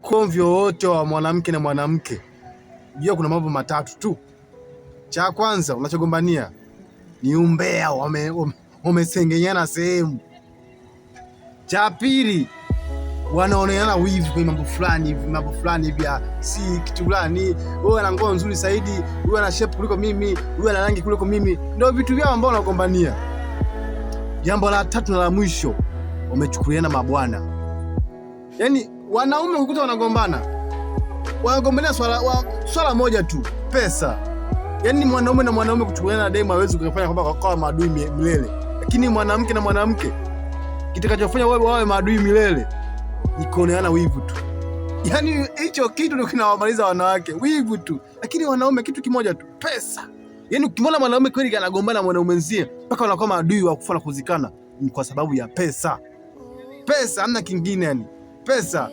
ugomvi wote wa mwanamke na mwanamke, jua kuna mambo matatu tu. Cha kwanza unachogombania ni umbea, wamesengenyana sehemu. Cha pili wanaoneana wivu kwa mambo fulani hivi, si kitu fulani. Wewe ana nguo nzuri zaidi, wewe ana shape kuliko mimi, wewe ana rangi kuliko mimi, ndio vitu vyao ambao wanagombania. Jambo la tatu na la mwisho, wamechukuliana mabwana. Yaani wanaume ukikuta wanagombania swala moja tu, pesa. Yaani mwanaume na mwanaume kuchukuliana demu hawezi kufanya kwamba kwa maadui milele, lakini mwanamke na mwanamke kitakachofanya wawe maadui milele ni kuoneana wivu tu. Yaani hicho kitu ndio kinawamaliza wanawake, wivu tu. Lakini wanaume kitu kimoja tu, pesa. Yaani ukimwona mwanaume kweli anagombana na mwanaume mwenzie mpaka wanakuwa maadui wa kufa na kuzikana, ni kwa sababu ya pesa. Pesa, hamna kingine yani. Pesa.